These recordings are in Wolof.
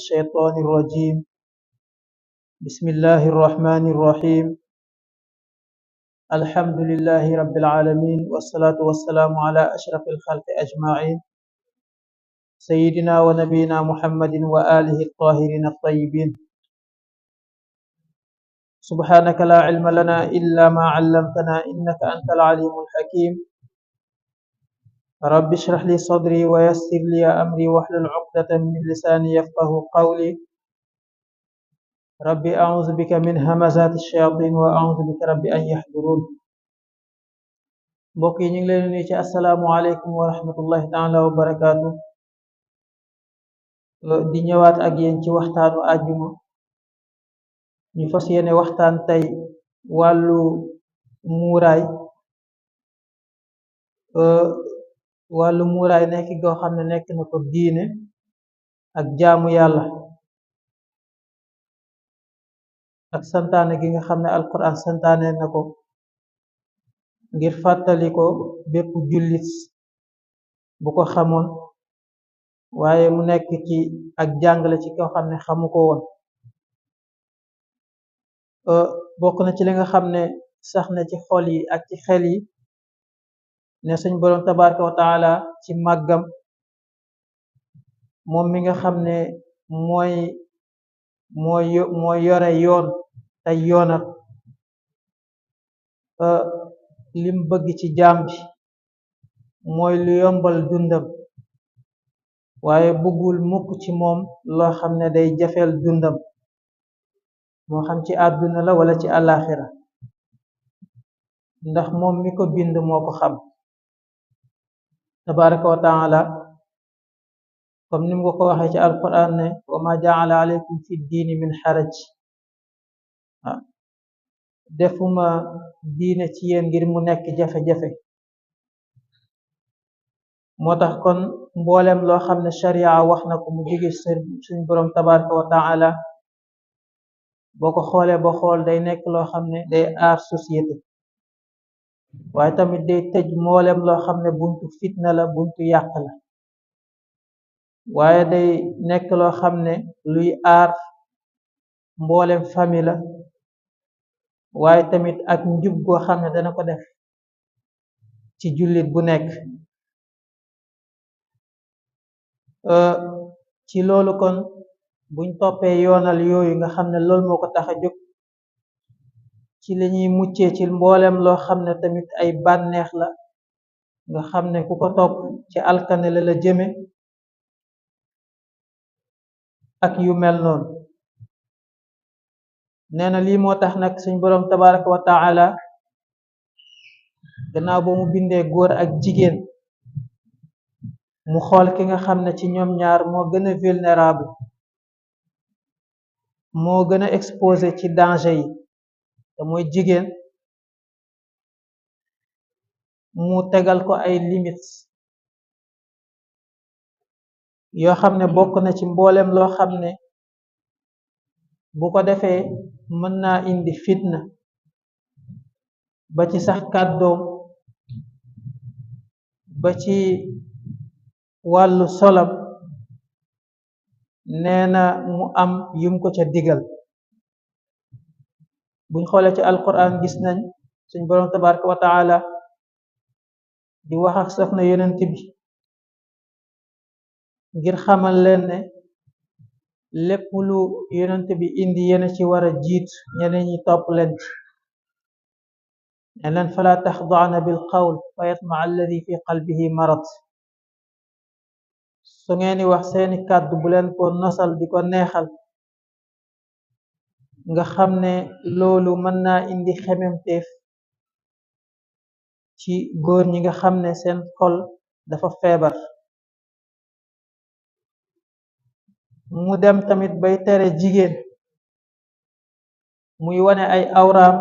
الشيطان الرجيم. بسم الله الرحمن الرحيم. الحمد لله رب العالمين، والصلاة والسلام على أشرف الخلق أجمعين، سيدنا ونبينا محمد وآله الطاهرين الطيبين. سبحانك لا علم لنا إلا ما علمتنا إنك أنت العليم الحكيم. رب اشرح لي صدري ويسر لي أمري واحلل عقدة من لساني يفقه قولي. ربي أعوذ بك من همزات الشياطين وأعوذ بك ربي أن يحضرون. mbokk yi ñu ngi leen nuyu ci asalaamualeykum wa rahmatullahi taala wa barakaatu. di ñëwaat ak yéen ci waxtaanu àjjuma. ñu fas yéene waxtaan tey wàllu muuraay. wàllu muuraay nekk goo xam ne nekk na ko diine ak jaamu yàlla, ak santaane gi nga xam ne alquran santaane na ko ngir fàttali ko bépp jullit bu ko xamoon, waaye mu nekk ci ak jàngale ci koo xam ne xamu ko woon. bokk na ci li nga xam ne sax na ci xol yi ak ci xel yi ne suñ boroom tabaraka wa taala ci màggam, moom mi nga xam ne mooy yore yoon tey yoonal, lim bëgg ci jaam bi mooy lu yombal dundam, waaye bëggul mukk ci moom loo xam ne day jafeel dundam, moo xam ci àdduna la wala ci àllaaxira, ndax moom mi ko bind moo ko xam tabaraka wa taala. comme ni mu ko waxee ci alquran ne wa ma jaala aleykum fi diini min xaraj. defuma diine ci yéen ngir mu nekk jafe-jafe. moo tax kon mboolem loo xam ne sharia wax na ko mu jóge suñ boroom tabaraka wa taala, boo ko xoolee ba xool day nekk loo xam ne day aar société, waaye tamit day tëj mboolem loo xam ne buntu fitna la, buntu yàq la, waaye day nekk loo xam ne luy aar mboolem famille la, waaye tamit ak njub goo xam ne dana ko def ci jullit bu nekk. ci loolu kon buñ toppee yoonal yooyu nga xam ne loolu moo ko tax a jóg, ci la ñuy muccee ci mboolem loo xam ne tamit ay bànneex la, nga xam ne ku ko topp ci alkane la jëme ak yu mel noonu. nee na lii moo tax nag suñ boroom tabaraka wa taala gannaaw ba mu bindee góor ak jigéen, mu xool ki nga xam ne ci ñoom ñaar moo gën a vulnérable, moo gën a exposé ci danger yi, te mooy jigéen, mu tegal ko ay limites yoo xam ne bokk na ci mboolem loo xam ne bu ko defee mën naa indi fitna, ba ci sax kàddoom, ba ci wàllu solam. nee na mu am yum ko ca digal. buñ xoolee ci alquran gis nañ suñ boroom tabaraka wa taala di wax ak soxna yonent bi ngir xamal leen ne lépp lu yonent bi indi yéen ci war a jiit, ñeneen ñi topp leen ci. ne leen fala taxdaana bil qawl fa yatmaa alladi fi qalbihi marad. su ngeen di wax seeni kàddu bu leen ko nosal di ko neexal, nga xam ne loolu mën naa indi xememteef ci góor ñi nga xam ne seen xol dafa feebar. mu dem tamit bay tere jigéen muy wane ay awraam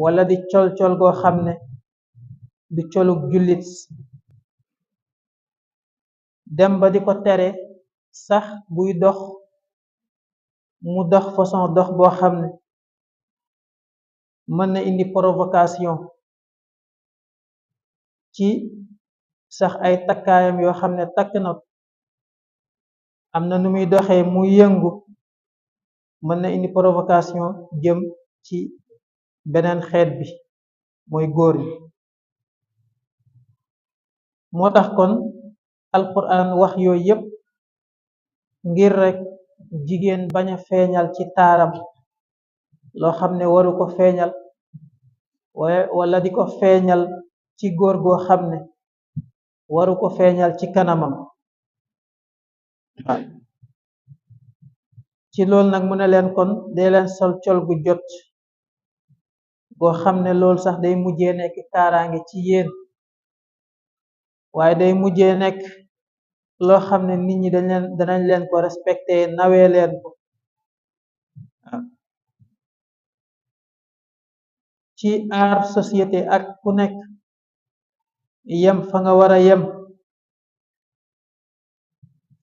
wala di col-col goo xam ne du colug jullit. dem ba di ko tere sax buy dox mu dox façon dox boo xam ne mën na indi provocation ci sax ay takkaayam yoo xam ne takk na am na nu muy doxee mu yëngu mën na indi provocation jëm ci beneen xeet bi mooy góor ñi. moo tax kon alquran wax yooyu yépp ngir rekk jigéen bañ a feeñal ci taaram loo xam ne waru ko feeñal wala di ko feeñal ci góor goo xam ne waru ko feeñal ci kanamam. ci loolu nag mu ne leen kon dee leen sol col gu jot goo xam ne loolu sax day mujjee nekk kaaraange ci yéen, waaye day mujjee nekk loo xam ne nit ñi danañ leen ko respecté nawee leen ko. ci aar société ak ku nekk yem fa nga war a yem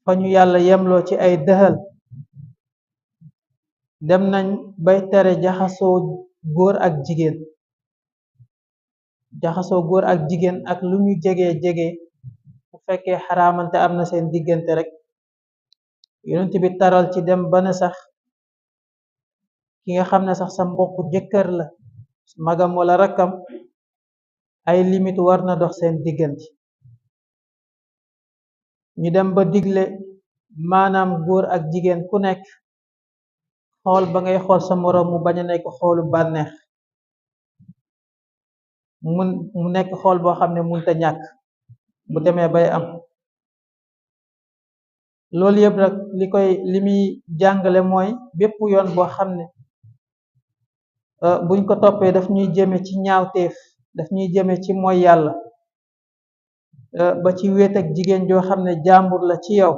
fa ñu yàlla yemloo ci ay dëxal, dem nañ bay tere jaxasoo góor ak jigéen. jaxasoo góor ak jigéen ak lu ñu jege bu fekkee xaraamante am na seen diggante rek yonent bi taral ci dem ba ne sax ki nga xam ne sax sa mbokku jëkkër la magam wala rakkam ay limite war na dox seen diggante. ñu dem ba digle maanaam góor ak jigéen ku nekk xool ba ngay xool sa moroom mu bañ a nekk xoolu bànneex, mu nekk xool boo xam ne munta ñàkk bu demee bay am. loolu yëpp rek li muy jàngale mooy bépp yoon boo xam ne buñ ko toppee daf ñuy jëme ci ñaawteef, daf ñuy jëme ci mooy yàlla, ba ci wéet ak jigéen joo xam ne jàmbur la ci yow,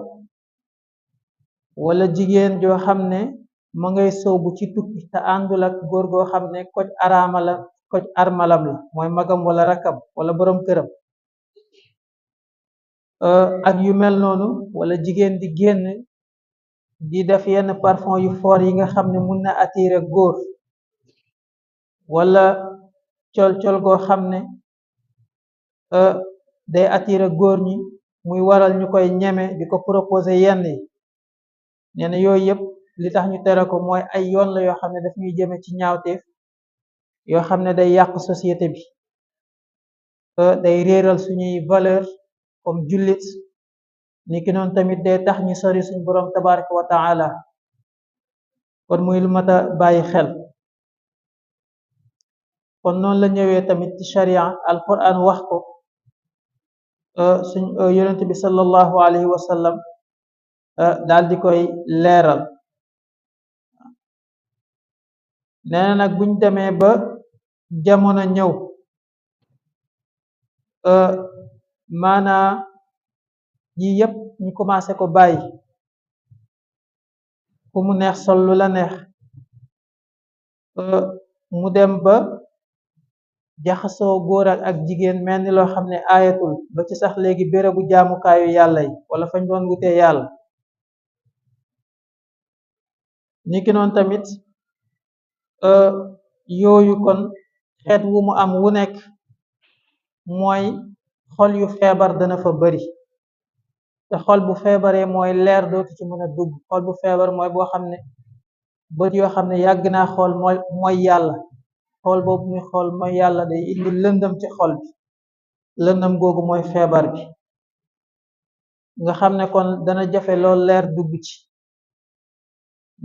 wala jigéen joo xam ne ma ngay soobu ci tukki te àndul ak góor goo xam ne koj armalam la mooy magam wala rakkam wala boroom këram, ak yu mel noonu. wala jigéen di génn di def yenn parfum yu fort yi nga xam ne mun na attirer góor, wala col goo xam ne day attirer góor ñi muy waral ñu koy ñeme di ko proposer yenn yi. nee na yooyu yëpp li tax ñu tere ko mooy ay yoon la yoo xam ne daf ñuy jëme ci ñaawteef, yoo xam ne day yàq société bi, day réeral suñuy valeur comme jullit, niki noonu tamit day tax ñu sori suñ boroom tabaraka wa taala. kon muy lu mat a bàyyi xel. kon noonu la ñëwee tamit ci sharia alquran wax ko, suñ yonent bi sallallahu alayhi wa sallam daal di koy leeral. nee na nag buñ demee ba jamono ñëw maanaa yi yépp ñu commencé ko bàyyi, ku mu neex sol lu la neex, mu dem ba jaxasoo góor ak jigéen mel ni loo xam ne aayatul, ba ci sax léegi bérébu jaamukaayu yàlla yi wala fañ doon wutee yàlla. niki noonu tamit yooyu kon xeet wu mu am wu nekk mooy xol yu feebar dana fa bari, te xol bu feebaree mooy leer dootu ci mën a dugg. xol bu feebar mooy boo xam ne bët yoo xam ne yàgg naa xool mooy yàlla, xool boobu muy xool mooy yàlla day indi lëndëm ci xol bi, lëndëm googu mooy feebar bi, nga xam ne kon dana jafe lool leer dugg ci.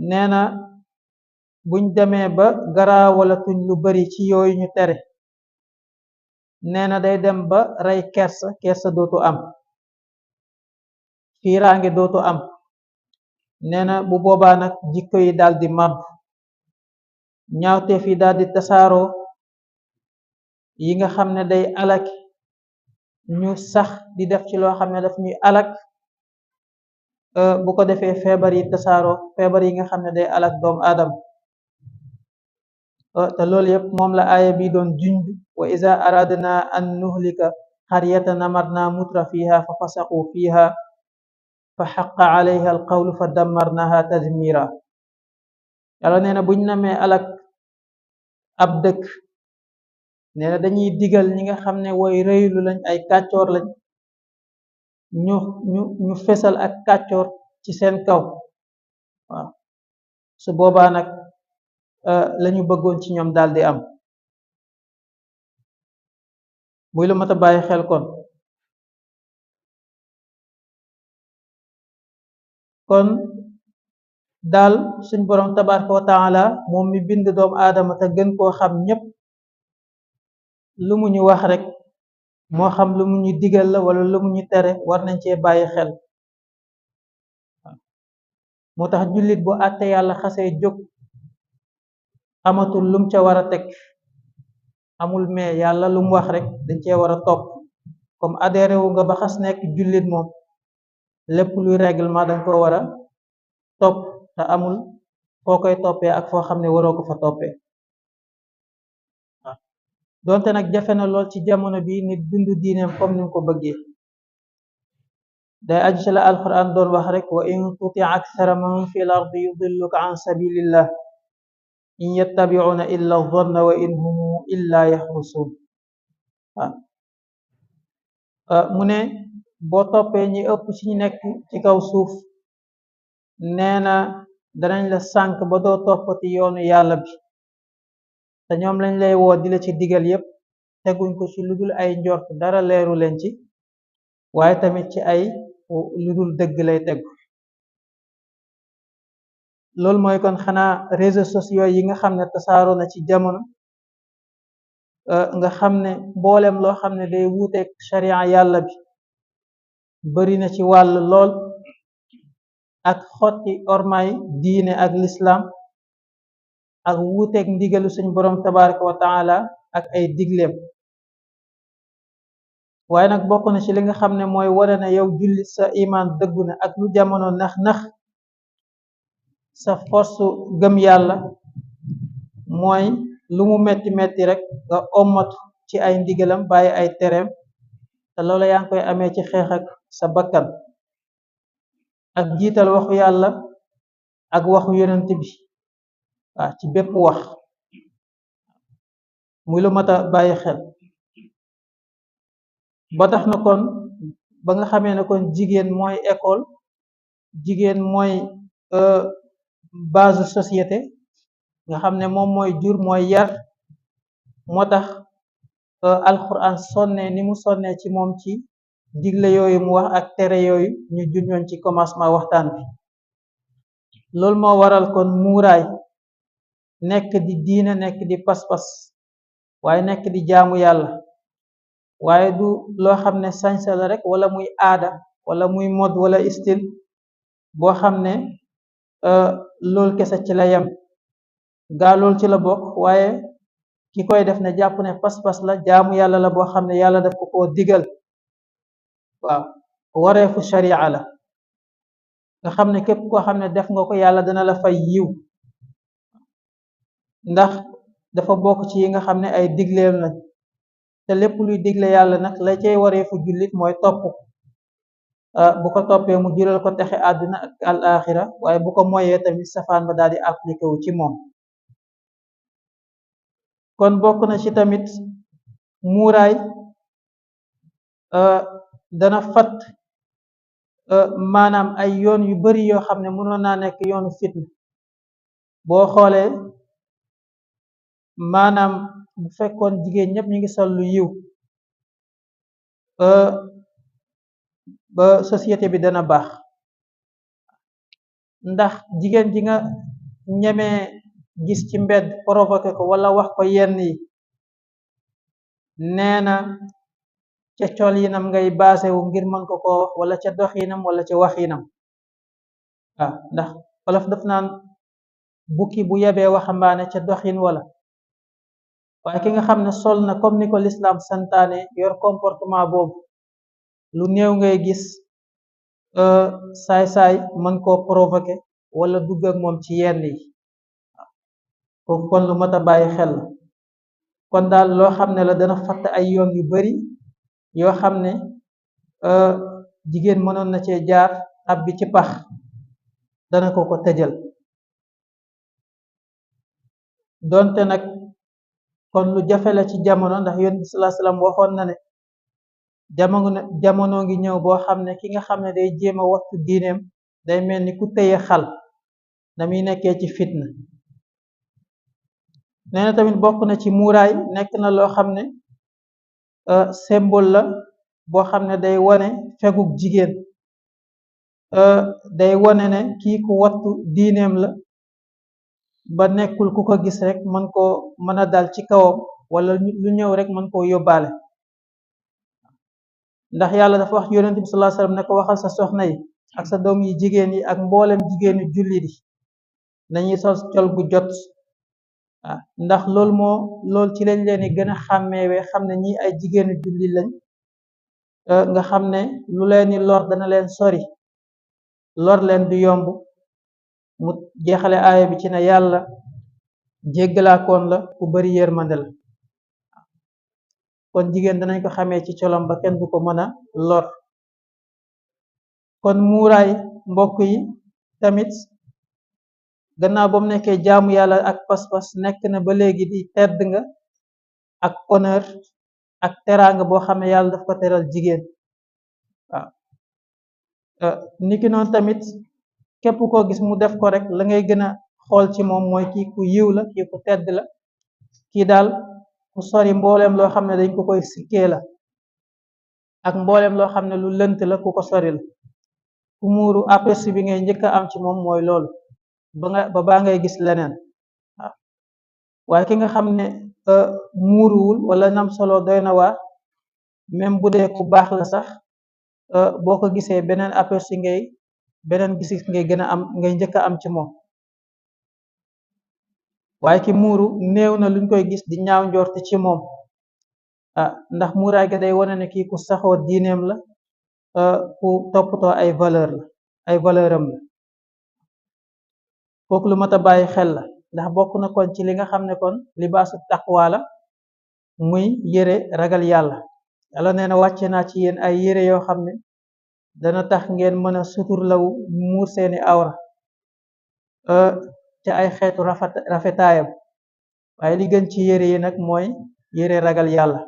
nee na buñ demee ba garaawalatuñ lu bari ci yooyu ñu tere, nee na day dem ba rey kersa dootu am, fiiraange dootu am. nee na bu boobaa nag jikko yi daldi màbb, ñaawteef yi daldi tasaaroo, yi nga xam ne day alak ñu sax di def ci loo xam ne daf ñuy alak, bu ko defee feebar yi tasaaroo, feebar yi nga xam ne day alak doomu aadama. te loolu yépp moom la aaya bi doon junj, wa iza aradna an nuhlika qaryatan amarna mutra fiha fa fasaqu fiha fa xaqa alayha alqawlu fa dammarnaha tadmira. yàlla nee na buñ namee alak ab dëkk, nee na dañuy digal ñi nga xam ne way rëylu lañ, ay kàccoor lañ, ñu fesal ak kàccoor ci seen kaw waaw su boobaa nag lañu bëggoon ci ñoom daldi am muy lu mat a bàyyi xel kon daal suñ boroom tabaraka wa taala moom mi bind doomu aadama te gën koo xam ñépp lu mu ñu wax rek moo xam lu mu ñu digal la wala lu mu ñu tere war nañ cee bàyyi xel moo tax jullit bu àtte yàlla xasee jóg amatul lum ca war a teg amul mais yàlla lu mu wax rek dañ cee war a topp comme adhéré wu nga ba xas nekk jullit moom lépp luy règlement danga ko war a topp te amul foo koy toppee ak foo xam ne waroo ko fa toppee waaw donte nag jafe na lool ci jamono bi nit dund diineem comme ni mu ko bëggee day aju ci la alquran doon wax rek wa in tuti akthara man fi l ardi yudilluka an sabilillah in yattabi'una illa dhanna wa in hum illa yaxrusun mu ne boo toppee ñi ëpp ci ñi nekk ci kaw suuf nee na danañ la sànk ba doo toppati yoonu yàlla bi te ñoom lañ lay woo di la ci digal yépp teguñ ko ci lu dul ay njort dara leeru leen ci waaye tamit ci ay lu dul dëgg lay tegu loolu mooy kon xanaa réseaux sociaux yi nga xam ne tasaaroo na ci jamono nga xam ne mboolem loo xam ne day wuuteeg sharia yàlla bi bari na ci wàll lool ak xotti ormay diine ak lislaam ak wuuteeg ndigalu suñ boroom tabaraka wa taala ak ay digleem waaye nag bokk na ci li nga xam ne mooy wane na yow jullit sa imaan dëggu na ak lu jamono nax sa force gëm yàlla mooy lu mu metti metti rek nga ommatu ci ay ndigalam bàyyi ay tereem te loolu yaa ngi koy amee ci xeex ak sa bakkan ak jiital waxu yàlla ak waxu yonent bi waaw ci bépp wax muy lu mat a bàyyi xel ba tax na kon ba nga xamee ne kon jigéen mooy école jigéen mooy base société nga xam ne moom mooy jur mooy yar moo tax alquran sonne ni mu sonne ci moom ci digle yooyu mu wax ak tere yooyu ñu junjoon ci commencement waxtaan bi loolu moo waral kon muuraay nekk di diina nekk di pas-pas waaye nekk di jaamu yàlla waaye du loo xam ne sañsa la rek wala muy aada wala muy mode wala style boo xam ne loolu kese ci la yem gaa loolu ci la bokk waaye ki koy def ne jàpp ne pas-pas la jaamu yàlla la boo xam ne yàlla daf ko koo digal waaw wareefu sharia la nga xam ne képp koo xam ne def nga ko yàlla dana la fay yiw ndax dafa bokk ci yi nga xam ne ay digleem lañ te lépp luy digle yàlla nag la cay wareefu jullit mooy topp bu ko toppee mu jural ko texe àdduna ak al axira waaye bu ko moyee tamit safaan ba daal di appliqué wu ci moom kon bokk na ci tamit muuraay dana fat maanaam ay yoon yu bari yoo xam ne mënoon naa nekk yoonu fitna boo xoolee maanaam bu fekkoon jigéen ñépp ñu ngi sol lu yiw ba société bi dana baax ndax jigéen ji nga ñemee gis ci mbedd provoqué ko wala wax ko yenn yi nee na ca col yinam ngay baasewu ngir mën ko koo wax wala ca doxinam wala ca waxinam waaw ndax wolof daf naan bukki bu yebee waxambaane ca doxin wala waaye ki nga xam ne sol na comme ni ko lislaam santaane yor comportement boobu lu néew ngay gis saay-saay mën koo provoqué wala dugg ak moom ci yenn yi kooku kon lu mat a bàyyi xel la kon daal loo xam ne la dana fatt ay yoon yu bari yoo xam ne jigéen mënoon na cee jaar ab bi ci pax dana ko tëjal donte nag kon lu jafe la ci jamono ndax yonent bi sallallahu alayhi wasallam waxoon na ne jamono ngi ñëw boo xam ne ki nga xam ne day jéem a wattu diineem day mel ni ku téye xal na muy nekkee ci fitna. nee na tamit bokk na ci muuraay nekk na loo xam ne symbole la boo xam ne day wane fegug jigéen, day wane ne kii ku wattu diineem la ba nekkul ku ko gis rek mën a dal ci kawam wala lu ñëw rek mën koo yóbbaale. ndax yàlla dafa wax yonent bi sallallahu alayhi wasallam ne ko waxal sa soxna yi ak sa doom yi jigéen yi ak mboolem jigéenu jullit yi nañuy sol col gu jot. ndax loolu ci lañ leen di gën a xàmmeewee xam ne ñi ay jigéenu jullit lañ, nga xam ne lu leen di lor dana leen sori, lor leen du yomb. mu jeexale aaya bi ci ne yàlla jéggalaakoon la ku bari yërmande la. kon jigéen danañ ko xamee ci colom ba kenn du ko mën a lor. kon muuraay mbokk yi tamit gannaaw ba mu nekkee jaamu yàlla ak pas-pas, nekk na ba léegi di tedd nga ak honneur ak teraanga boo xam ne yàlla daf ko teral jigéen. niki noonu tamit képp koo gis mu def ko rek la ngay gën a xool ci moom mooy kii ku yiw la, kii ku tedd la, kii daal ku sori mbooleem loo xam ne dañ ko koy sikkee la, ak mbooleem loo xam ne lu lënt la ku ko sori la. ku muuru aperçu bi ngay njëkk a am ci moom mooy loolu ba baa ngay gis leneen. waaye ki nga xam ne muuruwul wala nam solo doy na waar, même bu dee ku baax la sax, boo ko gisee beneen aperçu beneen gis ngay gën a am, ngay njëkk a am ci moom. waaye ki muuru néew na luñ koy gis di ñaaw njort ci moom. ndax muuraay ga day wane ne kii ku saxoo diineem la, ku toppatoo ay valeur am la. kooku lu mat a bàyyi xel la, ndax bokk na kon ci li nga xam ne kon libaasu taqwa la, muy yére ragal yàlla. yàlla nee na wàcce naa ci yéen ay yére yoo xam ne dana tax ngeen mën a suturlawu muur seeni awra te ay xeetu rafetaayam. waaye li gën ci yére yi nag mooy yére ragal yàlla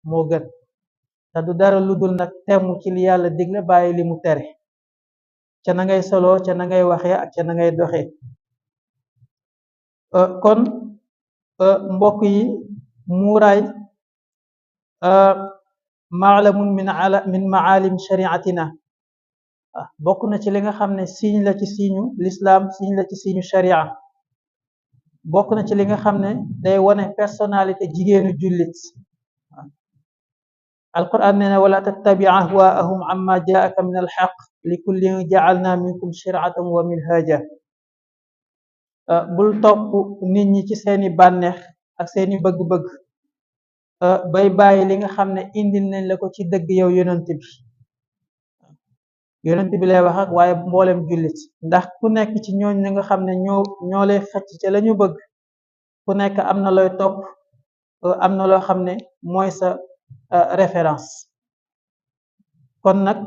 moo gën, te du dara lu dul nag temu ci li yàlla digle bàyyi li mu tere, ca na ngay soloo, ca na ngay waxee ak ca na ngay doxee. kon mbokk yi muuraay maalamun min maalim shariatina. bokk na ci li nga xam ne signe la ci signe l'islam, signe la ci signe sharia. bokk na ci li nga xam ne day wane personnalité jigéenu jullit. alquran nee na wala tattabi ahwaahum amma jaaka min alxaq li kullin jaalna minkum shiratan wa minhaja. bul topp nit ñi ci seeni bànneex ak seeni bëgg-bëgg bay bàyyi li nga xam ne indil nañ la ko ci dëgg yow yonent bi lay wax ak waaye mboolem jullit. ndax ku nekk ci ñooñ ñi nga xam ne ñoo lay xëcc ca la ñu bëgg, ku nekk am na looy topp, am na loo xam ne mooy sa référence. kon nag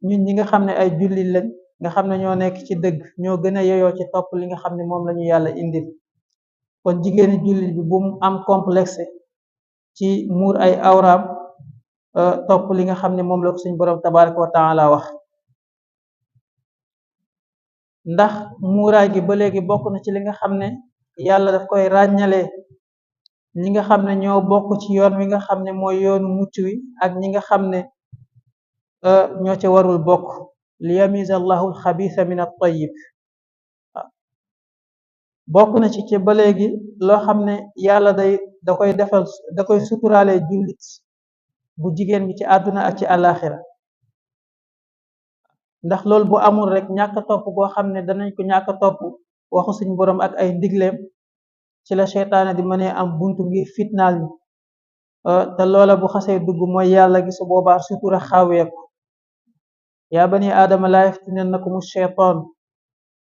ñun ñi nga xam ne ay jullit lañ, nga xam ne ñoo nekk ci dëgg, ñoo gën a yeyoo ci topp li nga xam ne moom lañu yàlla indil. kon jigéeni jullit bi bu mu am complexe ci muur ay awraam, topp li nga xam ne moom la ko suñ boroom tabaraka wa taala wax. ndax muuraay gi ba léegi bokk na ci li nga xam ne yàlla daf koy ràññalee ñi nga xam ne ñoo bokk ci yoon wi nga xam ne mooy yoonu mucc wi ak ñi nga xam ne ñoo ca warul bokk. li yamiza allahu alxabisa min at-tayyib. bokk na ci ba léegi loo xam ne yàlla da koy suturaale jullit bu jigéen bi ci àdduna ak ci àllaaxira. ndax loolu bu amul rek ñàkk topp boo xam ne danañ ko ñàkk topp waxu suñ boroom ak ay ndigleem, ci la seytaane di mënee am buntu ngir fitnaal ñi. te loola bu xasee dugg mooy yàlla gi su boobaa sutura xaweeku. yaa bani aadama laa yaftinannakum sheytaan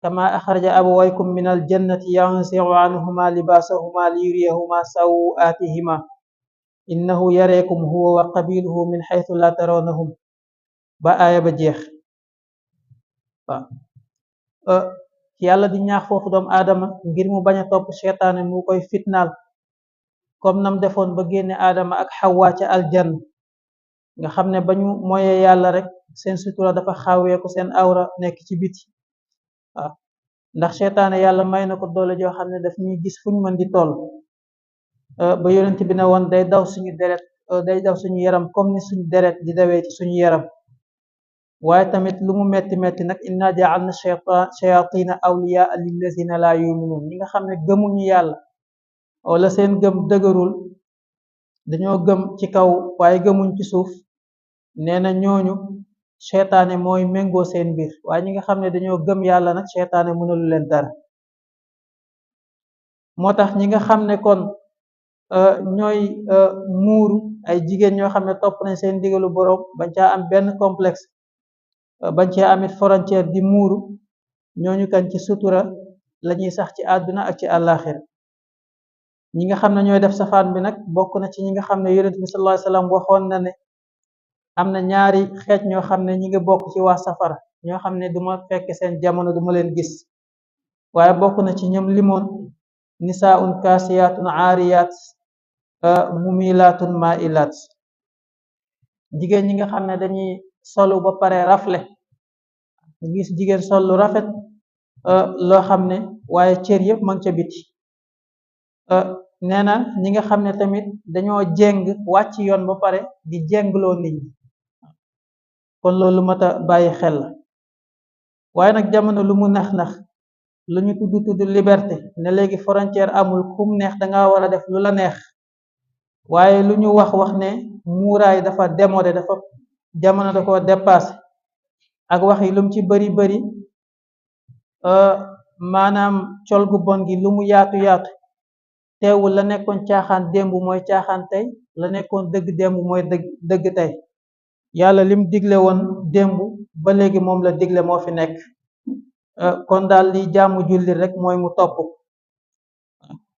kama axraja abawaykum min aljannati yanzi'u anhuma libaasahuma liyuriyahuma sawaatihima innahu yareekum huwa wa qabiluhu min xaytu la tarawnahum ba aaya ba jeex. yàlla di ñaax foofu doomu aadama ngir mu bañ a topp seytaane mu koy fitnaal comme nam defoon ba génne aadama ak xawaa ca aljanna. nga xam ne ba ñu moyee yàlla rek seen sutura dafa xaaweeku, seen awra nekk ci biti. waaw ndax seytaane yàlla may na ko doole joo xam ne daf ñuy gis fu ñu mën di toll. ba yonent bi ne woon day daw suñu deret, day daw suñu yaram comme ni suñu deret di dawee ci suñu yaram. waaye tamit lu mu metti metti nag inna ja'alna shayatina awliyaa lillazina la yu'minun, ñi nga xam ne gëmuñu yàlla wala seen gëm dëgërul, dañoo gëm ci kaw waaye gëmuñ ci suuf, nee na ñooñu seytaane mooy méngoo seen mbir. waaye ñi nga xam ne dañoo gëm yàlla nag seytaane mënalu leen dara. moo tax ñi nga xam ne kon ñooy muuru, ay jigéen ñoo xam ne topp nañ seen digalu boroom bañ caa am benn complexe, bañ cee amit frontière di muuru, ñooñu kan ci sutura lañuy sax ci àdduna ak ci àllaaxira. ñi nga xam ne ñooy def safaan bi nag bokk na ci ñi nga xam ne yonent bi sallallahu alayhi wasallam waxoon na ne am na ñaari xeet ñoo xam ne ñi ngi bokk ci waa safara, ñoo xam ne duma fekk seen jamono duma leen gis. waaye bokk na ci ñoom limoon nisaa'un kaasiyaatun aariyaat mumilaatun ma'ilaat, jigéen ñi nga xam ne dañuy solu ba pare rafle, gis jigéen sol lu rafet loo xam ne waaye cër yëpp ma ngi ca biti. nee na ñi nga xam ne tamit dañoo jéng wàcc yoon ba pare di jéngloo nit ñi, kon loolu mat a bàyyi xel la. waaye nag jamono lu mu nax lu ñu tudd liberté, ne léegi frontière amul, kum neex danga war a def lu la neex. waaye lu ñu wax ne muuraay dafa démodé, dafa jamono da ko dépassé, ak wax yi lu mu ci bari bari, maanaam col gu bon gi lu mu yaatu yaatu, teewul la nekkoon caaxaan démb mooy caaxaan tey, la nekkoon dëgg démb mooy dëgg tey. yàlla lim digle woon démb ba léegi moom la digle moo fi nekk. kon daal li jaamu jullit rek mooy mu topp,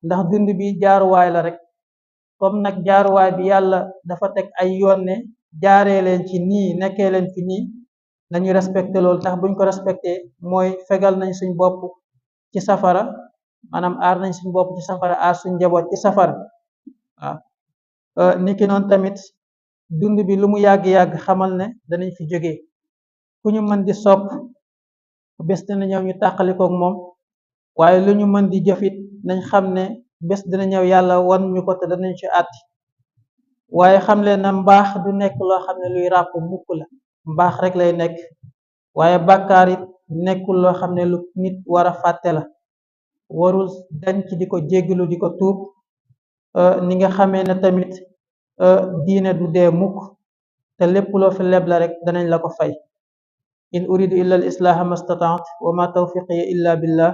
ndax dund bi jaaruwaay la rek. comme nag jaaruwaay bi yàlla dafa teg ay yoon ne jaaree leen ci nii, nekkee leen fi nii, nañu respecté loolu. tax buñ ko respecté mooy fegal nañ suñ bopp ci safara, maanaam aar nañ suñ bopp ci safara, aar suñ njaboot ci safara. waaw niki noonu tamit dund bi lu mu yàgg-yàgg xamal ne danañ fi jógee. ku ñu mën di sopp bés dina ñëw ñu tàqalikook moom, waaye lu ñu mën di jëfit nañ xam ne bés dina ñëw yàlla wan ñu ko te danañ ci àtti. waaye xam leen na mbaax du nekk loo xam ne luy ràpp mukk la, mbaax rek lay nekk. waaye bàkkaar it nekkul loo xam ne lu nit war a fàtte la, warul dañ ci di ko jéggalu di ko tuub. ni nga xamee ne tamit diine du dee mukk, te lépp loo fi leb la rek danañ la ko fay. in uridu illa al islaha mastata'tu wa ma tawfiqiya illa billah